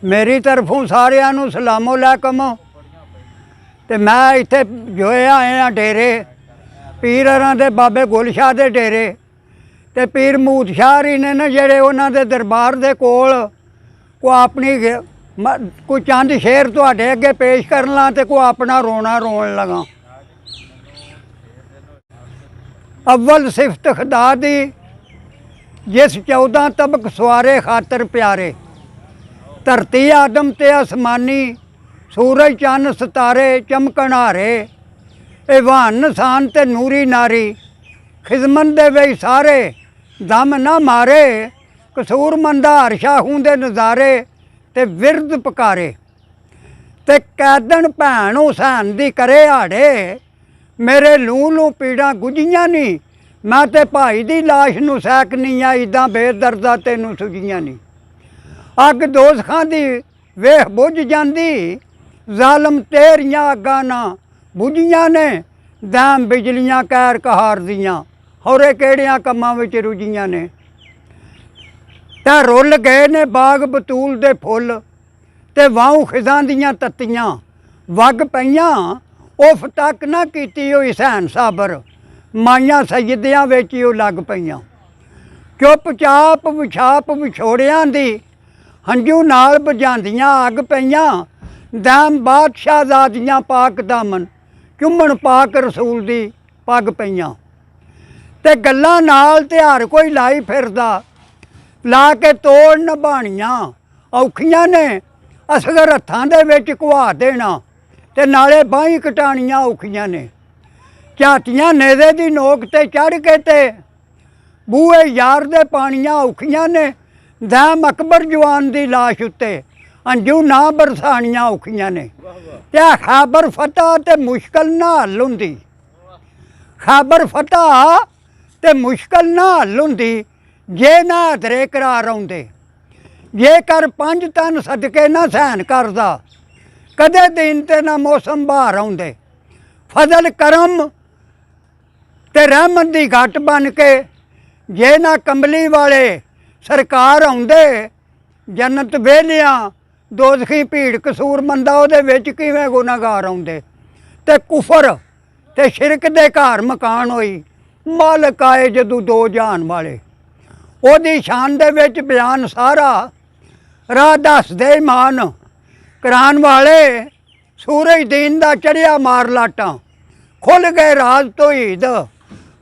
मेरी तरफों सारिਆਂ ਨੂੰ ਸਲਾਮੋ ਅਲੈਕਮ। ਤੇ मैं ਇੱਥੇ जोए आए हैं डेरे पीर हरां दे बाबे गुल शाह दे डेरे ते पीर मूत शाह री ने ना जेड़े उन्हां दे दरबार दे कोल को अपनी कोई चंद शेर तुहाडे अगे पेश करन ला ते को अपना रोना रोन लगा। अव्वल सिफत खुदा दी जिस 14 तबक सवारे खातर प्यारे, धरती आदम ते आसमानी सूरज चन्न सितारे चमकण हारे, एवान नसान ते नूरी नारी खिदमत दे वे सारे दम ना मारे, कसूर मंदा हर शाहूं दे नज़ारे ते विरद पकारे, ते कैदन भैन हुसैन दी करे हाड़े, मेरे लूं लूं पीड़ा गुजियां नी, मैं ते भाई दी लाश नूं सैकनी आ, इदां बेदर्दा तैनूं सुजियां नी। अग दोज़खां दी वेख बुझ जांदी, ज़ालम तेरियां अग्गां ना बुझियां ने, दैम बिजलियां कैर कहार दियां होरे केड़ियां कम्मां विच रुझियां ने। ते रुल गए ने बाग बतूल दे फुल, ते वाहूं खिज़ां दियां तत्तियां वग पईयां, उफ तक ना कीती होई सैन साबर, माइयां सजदियां विच ही लग पईयां। चुप चाप विछाप विछोड़ियां दी हंझू नाल बुझांदियां अग पईयां, दैम बादशाहज़ादियां पाक दामन चुम्मण पाक रसूल दी पग पईयां। ते गल्लां नाल ते हर कोई लाई फिरदा, ला के तोड़ निभाणियां औखियां ने, असगर हत्थां दे विच घुआ देना ते नाले बाहीं कटाणियां औखियां ने। झातियां नेज़े दी नोक ते चढ़ के ते बूहे यार दे पाणियां औखियां ने, दैम अकबर जवान दी लाश उत्ते अंजू ना बरसाणियां औखियां ने। ते खैबर फतह ते मुश्किल ना हल हुंदी, खैबर फतह ते मुश्किल ना हल हुंदी, जे ना हैदरे करार आउंदे, जेकर 5 तन सदके ना सहन करदा, कदे दिन ते ना मौसम बहार आउंदे। फजल करम ते रहमत दी घट बन के जे ना कंबली वाले सरकार आउंदे, जन्नत वेलियां दोज़खी भीड़ कसूर मंदा उहदे विच किवें गुनाहगार आउंदे। ते कुफर ते शिरक दे घर मकान होई, मालक आए जदों दो जहान वाले, ओहदी शान दे विच बयान सारा, राह दसदे ईमान करान वाले, सूरज दीन दा चढ़िया मार लाटां, खुल गए राज तो ईद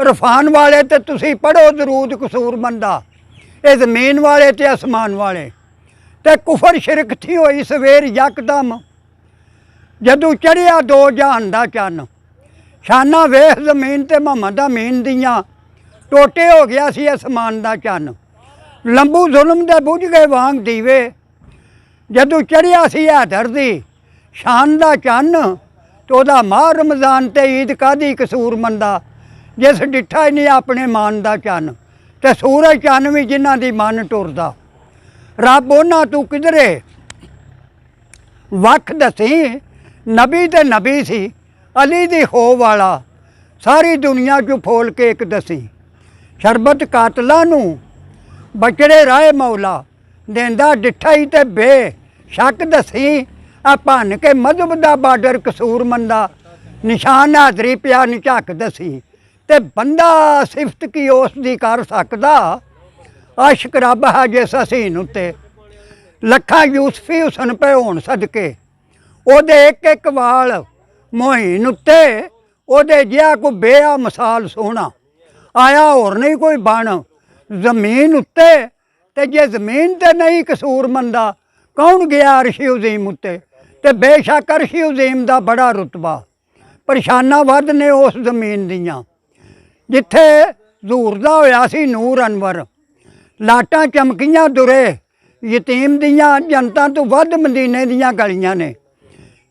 रफान वाले, ते तुसी पढ़ो दरूद कसूर मंदा, ये ज़मीन वाले ते आसमान वाले। ते कुफर शिरक थी होई सवेर यकदम, जदों चढ़िया दो जहान दा चन्न, शाना वेख ज़मीन ते मोहम्मद अमीन दियां, टोटे हो गया सी आसमान दा चन्न, लंबू जुल्म दे बुझ गए वांग दीवे, जदों चढ़िया सी हैदर दी शान दा चन्न, तो ओहदा माह रमज़ान ते ईद कादी कसूर मंदा, जिस डिठा ही नहीं अपने मान दा चन्न, ते सूरज चन्न भी जिन्हां दी मन टुरदा। रब उन्हां तू किधरे वख दसी, नबी ते नबी सी अली दी खो वाला, सारी दुनिया चू फोल के एक दसी, शरबत कातलां नूं बचड़े राहे मौला, देंदा डिठा ही ते बे शक दसी, आ भन के मजहब दा बार्डर कसूर मंदा, निशान हाजरी पिया नी झक दसी, ते बंदा सिफत की उस दी कर सकदा, आशिक रब है जिस हसीन उत्ते, लखा यूसफी हुसन पे होण सदके, ओहदे एक एक वाल मोहीन उत्ते, ओहदे जिहा कोई बेआ मिसाल सोहना, आया होर नहीं कोई बन जमीन उत्ते, ते जे जमीन ते नहीं कसूर मंदा, कौन गया अरशी उज़ीम उत्ते, ते बेशक अरशी उज़ीम दा बड़ा रुतबा, परेशाना वध ने उस जमीन दियां, जिथे जूरदा होया सी नूर अनवर, लाटां चमकियां दुरे यतीम दियां, जनता तो वध मदीने दियां गलियां ने,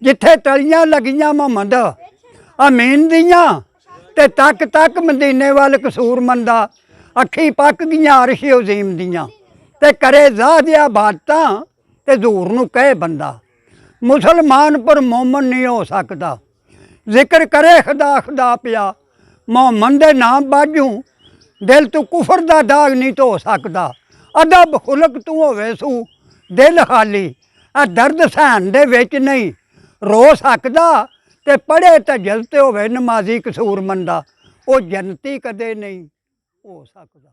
जिथे तलियां लगियां मोहम्मद अमीन दियां, ते तक तक मदीने वाल कसूर मंदा, अखी पक गईयां अरशी उज़ीम दियां, ते करे ज़ादिया बातां, ते दूर नूं कहे बंदा, मुसलमान पर मोमन नहीं हो सकता, जिक्र करे खुदा खुदा पिया, मोहम्मद दे नाम बाजू, दिल तू कुफर दा दाग नहीं धो सकता, अदब खुलक तू होवे सू दिल खाली, ਆ ਦਰਦ ਸਹਿਣ ਦੇ ਵਿੱਚ ਨਹੀਂ ਰੋ ਸਕਦਾ ਤੇ ਪੜ੍ਹੇ ਤਾਂ ਜਲਤ ਹੋਵੇ ਨਮਾਜ਼ੀ ਕਸੂਰ ਮੰਦਾ ਉਹ ਜਨਤੀ ਕਦੇ ਨਹੀਂ ਹੋ ਸਕਦਾ।